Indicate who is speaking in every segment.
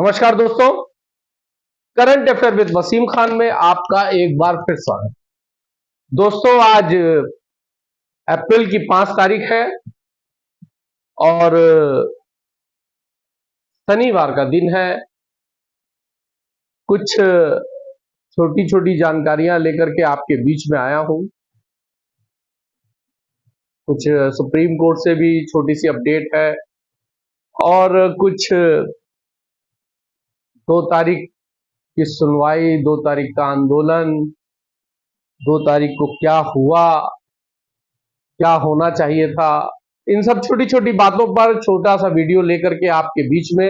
Speaker 1: नमस्कार दोस्तों, current affair with Wasim Khan में आपका एक बार फिर स्वागत। दोस्तों, आज अप्रैल की 5 तारीख है और शनिवार का दिन है। कुछ छोटी छोटी जानकारियां लेकर के आपके बीच में आया हूं। कुछ सुप्रीम कोर्ट से भी छोटी सी अपडेट है और कुछ 2 तारीख की सुनवाई, 2 तारीख का आंदोलन, 2 तारीख को क्या हुआ, क्या होना चाहिए था, इन सब छोटी छोटी बातों पर छोटा सा वीडियो लेकर के आपके बीच में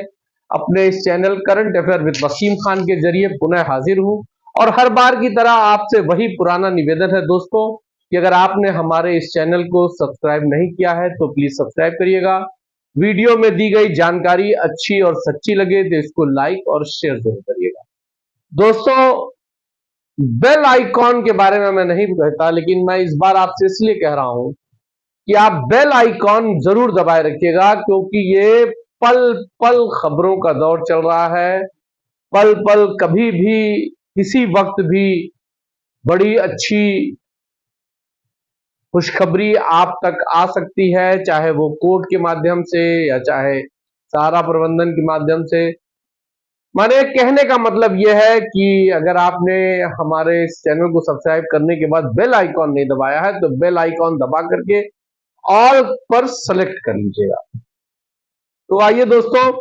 Speaker 1: अपने इस channel current affair with Wasim Khan के जरिए पुनः हाजिर हूं। और हर बार की तरह आपसे वही पुराना निवेदन है दोस्तों कि अगर आपने हमारे इस चैनल को सब्सक्राइब नहीं किया है तो प्लीज सब्सक्राइब करिएगा। वीडियो में दी गई जानकारी अच्छी और सच्ची लगे तो इसको लाइक और शेयर जरूर करिएगा। दोस्तों, बेल आइकॉन के बारे में मैं नहीं कहता, लेकिन मैं इस बार आपसे इसलिए कह रहा हूं कि आप बेल आइकॉन जरूर दबाए रखिएगा, क्योंकि ये पल पल खबरों का दौर चल रहा है। पल पल कभी भी किसी वक्त भी बड़ी अच्छी खुशखबरी आप तक आ सकती है, चाहे वो कोर्ट के माध्यम से या चाहे सहारा प्रबंधन के माध्यम से। माने कहने का मतलब यह है कि अगर आपने हमारे इस चैनल को सब्सक्राइब करने के बाद बेल आइकॉन नहीं दबाया है तो बेल आइकॉन दबा करके ऑल पर सेलेक्ट कर लीजिएगा। तो आइए दोस्तों,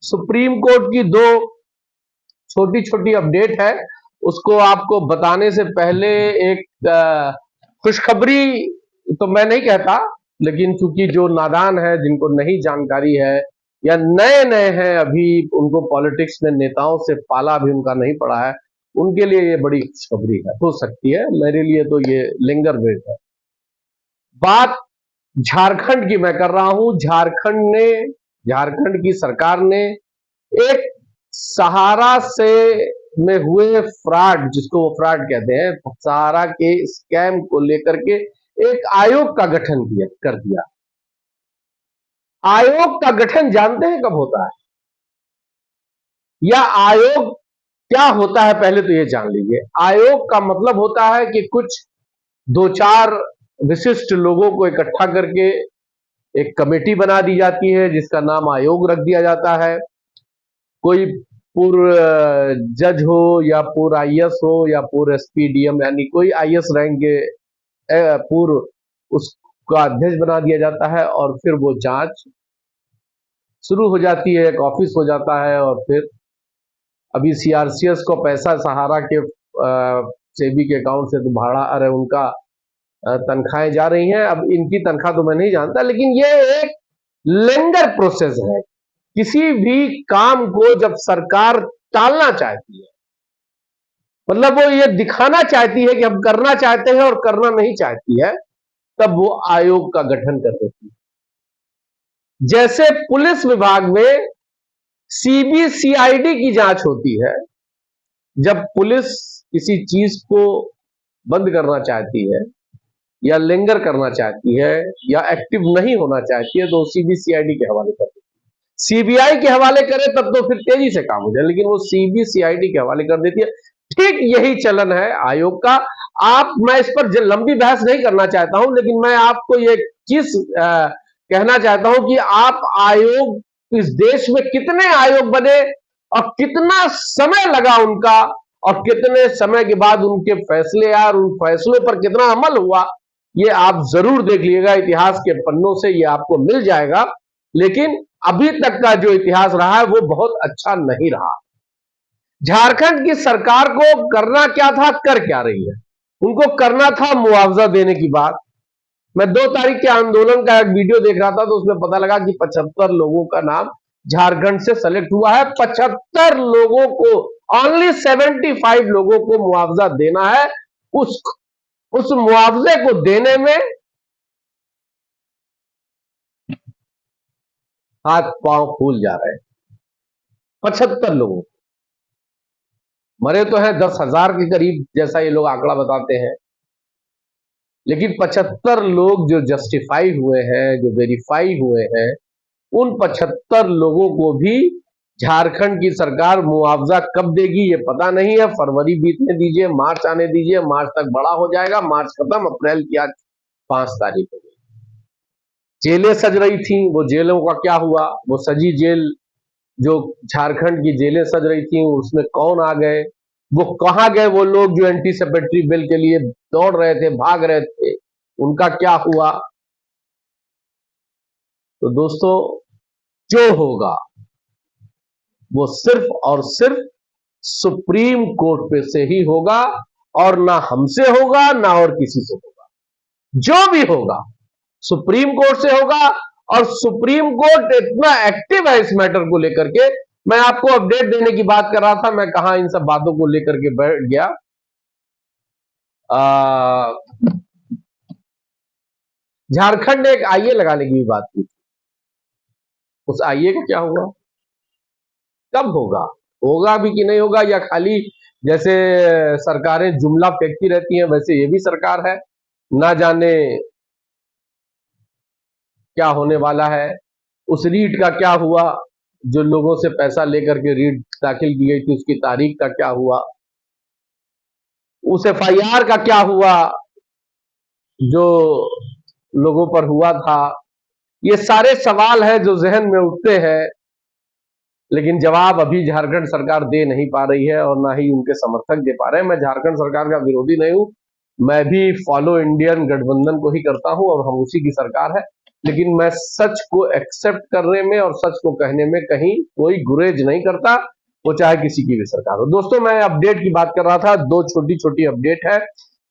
Speaker 1: सुप्रीम कोर्ट की 2 छोटी छोटी अपडेट है, उसको आपको बताने से पहले एक खुशखबरी तो मैं नहीं कहता, लेकिन चूंकि जो नादान है, जिनको नहीं जानकारी है या नए नए हैं, अभी उनको पॉलिटिक्स में नेताओं से पाला भी उनका नहीं पड़ा है, उनके लिए ये बड़ी खुशखबरी है, हो सकती है। मेरे लिए तो ये लिंगर वेट है। बात झारखंड की मैं कर रहा हूं। झारखंड की सरकार ने एक सहारा से में हुए फ्रॉड, जिसको वो फ्रॉड कहते हैं, सहारा के स्कैम को लेकर के एक आयोग का गठन कर दिया। आयोग का गठन जानते हैं कब होता है, या आयोग क्या होता है, पहले तो ये जान लीजिए। आयोग का मतलब होता है कि कुछ 2-4 विशिष्ट लोगों को इकट्ठा करके एक कमेटी बना दी जाती है, जिसका नाम आयोग रख दिया जाता है। कोई पूर्व जज हो या पूर्व आईएएस हो या पूर्व एसपी डीएम, यानी कोई आईएएस रैंक के पूर्व, उसका अध्यक्ष बना दिया जाता है और फिर वो जांच शुरू हो जाती है, एक ऑफिस हो जाता है। और फिर अभी सीआरसीएस को पैसा सहारा के सेबी के अकाउंट से तो भाड़ा, अरे उनका तनख्वाहें जा रही हैं। अब इनकी तनख्वाह तो मैं नहीं जानता, लेकिन ये एक लेंगर प्रोसेस है। किसी भी काम को जब सरकार टालना चाहती है, मतलब वो ये दिखाना चाहती है कि हम करना चाहते हैं और करना नहीं चाहती है, तब वो आयोग का गठन कर देती है। जैसे पुलिस विभाग में सीबीसीआईडी की जांच होती है, जब पुलिस किसी चीज को बंद करना चाहती है या लिंगर करना चाहती है या एक्टिव नहीं होना चाहती है, तो सीबीसीआईडी के हवाले करती है। सीबीआई के हवाले करे तब तो फिर तेजी से काम हो जाए, लेकिन वो सीबीसीआईडी के हवाले कर देती है। ठीक यही चलन है आयोग का। मैं इस पर लंबी बहस नहीं करना चाहता हूं, लेकिन मैं आपको ये चीज कहना चाहता हूं कि आप आयोग, इस देश में कितने आयोग बने और कितना समय लगा उनका, और कितने समय के बाद उनके फैसले आए और उन फैसलों पर कितना अमल हुआ, ये आप जरूर देख लीजिएगा। इतिहास के पन्नों से ये आपको मिल जाएगा। लेकिन अभी तक का जो इतिहास रहा है वो बहुत अच्छा नहीं रहा। झारखंड की सरकार को करना क्या था, कर क्या रही है? उनको करना था मुआवजा देने की बात। मैं 2 तारीख के आंदोलन का एक वीडियो देख रहा था, तो उसमें पता लगा कि 75 लोगों का नाम झारखंड से सेलेक्ट हुआ है। 75 लोगों को, ओनली 75 लोगों को मुआवजा देना है। उस मुआवजे को देने में हाथ पांव फूल जा रहे हैं। 75 लोगों, मरे तो है 10,000 के करीब, जैसा ये लोग आंकड़ा बताते हैं, लेकिन 75 लोग जो जस्टिफाई हुए हैं, जो वेरीफाई हुए हैं, उन 75 लोगों को भी झारखंड की सरकार मुआवजा कब देगी ये पता नहीं है। फरवरी बीतने दीजिए, मार्च आने दीजिए, मार्च तक बड़ा हो जाएगा, मार्च खत्म, अप्रैल की आज 5 तारीख हो गई। जेलें सज रही थी, वो जेलों का क्या हुआ? वो सजी जेल, जो झारखंड की जेलें सज रही थी, उसमें कौन आ गए? वो कहां गए? वो लोग जो एंटी सेपेटरी बिल के लिए दौड़ रहे थे, भाग रहे थे, उनका क्या हुआ? तो दोस्तों, जो होगा वो सिर्फ और सिर्फ सुप्रीम कोर्ट पे से ही होगा, और ना हमसे होगा ना और किसी से होगा। जो भी होगा सुप्रीम कोर्ट से होगा, और सुप्रीम कोर्ट इतना एक्टिव है इस मैटर को लेकर के। मैं आपको अपडेट देने की बात कर रहा था, मैं कहां इन सब बातों को लेकर के बैठ गया। झारखंड ने एक आईए लगाने की भी बात की, उस आईए का क्या हुआ? कब होगा? होगा भी कि नहीं होगा, या खाली जैसे सरकारें जुमला फेंकती रहती हैं वैसे ये भी सरकार है, ना जाने क्या होने वाला है। उस रीट का क्या हुआ? जो लोगों से पैसा लेकर के रीट दाखिल की गई थी, उसकी तारीख का क्या हुआ? उस एफआईआर का क्या हुआ जो लोगों पर हुआ था? ये सारे सवाल हैं जो जहन में उठते हैं, लेकिन जवाब अभी झारखंड सरकार दे नहीं पा रही है, और ना ही उनके समर्थक दे पा रहे हैं। मैं झारखंड सरकार का विरोधी नहीं हूं, मैं भी फॉलो इंडियन गठबंधन को ही करता हूं, और हम उसी की सरकार है। लेकिन मैं सच को एक्सेप्ट करने में और सच को कहने में कहीं कोई गुरेज नहीं करता, वो चाहे किसी की भी सरकार हो। दोस्तों, मैं अपडेट की बात कर रहा था, 2 छोटी छोटी अपडेट है,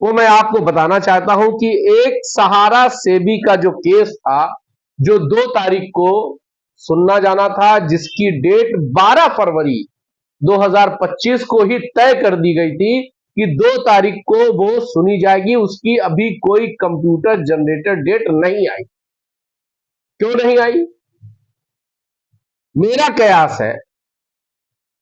Speaker 1: वो मैं आपको बताना चाहता हूं कि एक सहारा सेबी का जो केस था, जो 2 तारीख को सुनना जाना था, जिसकी डेट 12 फरवरी 2025 को ही तय कर दी गई थी कि 2 तारीख को वो सुनी जाएगी, उसकी अभी कोई कंप्यूटर जनरेटेड डेट नहीं आई। क्यों नहीं आई? मेरा कयास है,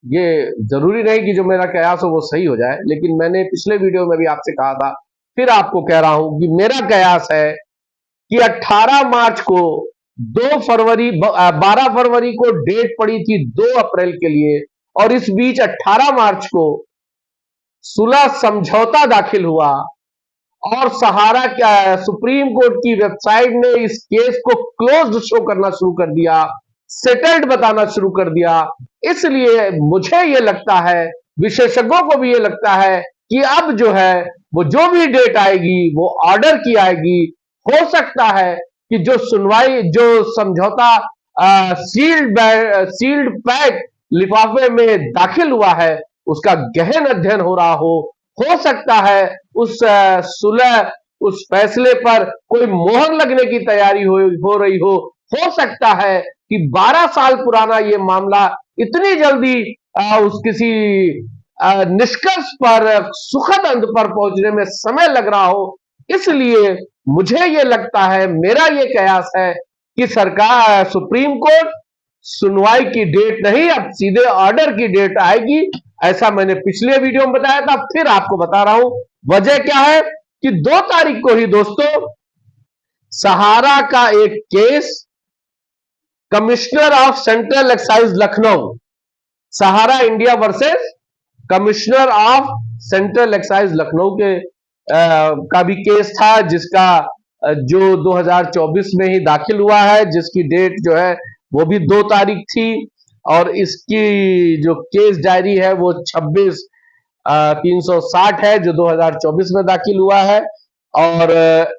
Speaker 1: ये जरूरी नहीं कि जो मेरा कयास हो वो सही हो जाए, लेकिन मैंने पिछले वीडियो में भी आपसे कहा था, फिर आपको कह रहा हूं कि मेरा कयास है कि 18 मार्च को 12 फरवरी को डेट पड़ी थी 2 अप्रैल के लिए, और इस बीच 18 मार्च को सुलह समझौता दाखिल हुआ, और सहारा क्या सुप्रीम कोर्ट की वेबसाइट ने इस केस को क्लोज्ड शो करना शुरू कर दिया, सेटल्ड बताना शुरू कर दिया। इसलिए मुझे यह लगता है, विशेषज्ञों को भी यह लगता है कि अब जो है वो जो भी डेट आएगी वो ऑर्डर की आएगी। हो सकता है कि जो सुनवाई, जो समझौता सील्ड पैक लिफाफे में दाखिल हुआ है, उसका गहन अध्ययन हो रहा हो सकता है उस सुलह, उस फैसले पर कोई मोहर लगने की तैयारी हो रही हो सकता है कि 12 साल पुराना ये मामला इतनी जल्दी उस किसी निष्कर्ष पर, सुखद अंत पर पहुंचने में समय लग रहा हो। इसलिए मुझे ये लगता है, मेरा ये कयास है कि सरकार, सुप्रीम कोर्ट सुनवाई की डेट नहीं, अब सीधे ऑर्डर की डेट आएगी। ऐसा मैंने पिछले वीडियो में बताया था, फिर आपको बता रहा हूं। वजह क्या है कि 2 तारीख को ही दोस्तों सहारा का एक case commissioner of central excise Lucknow, Sahara India versus commissioner of central excise Lucknow के का भी केस था, जिसका जो 2024 में ही दाखिल हुआ है, जिसकी डेट जो है वो भी 2 तारीख थी, और इसकी जो केस डायरी है वो 26/360 है, जो 2024 में दाखिल हुआ है, और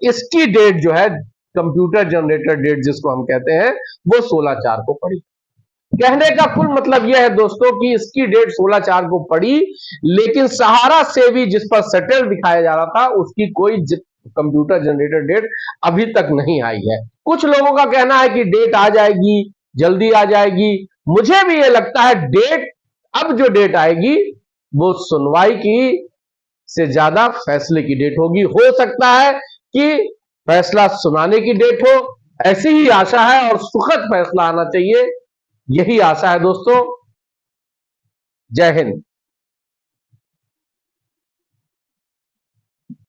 Speaker 1: इसकी डेट जो है कंप्यूटर जनरेटेड डेट जिसको हम कहते हैं, वो 16/4 को पड़ी। कहने का कुल मतलब यह है दोस्तों कि इसकी डेट 16/4 को पड़ी, लेकिन सहारा से भी जिस पर सेटल दिखाया जा रहा था, उसकी कोई कंप्यूटर जनरेटेड डेट अभी तक नहीं आई है। कुछ लोगों का कहना है कि डेट आ जाएगी, जल्दी आ जाएगी। मुझे भी यह लगता है डेट, अब जो डेट आएगी वो सुनवाई की से ज्यादा फैसले की डेट होगी। हो सकता है कि फैसला सुनाने की डेट हो, ऐसी ही आशा है, और सुखद फैसला आना चाहिए, यही आशा है दोस्तों। जय हिंद।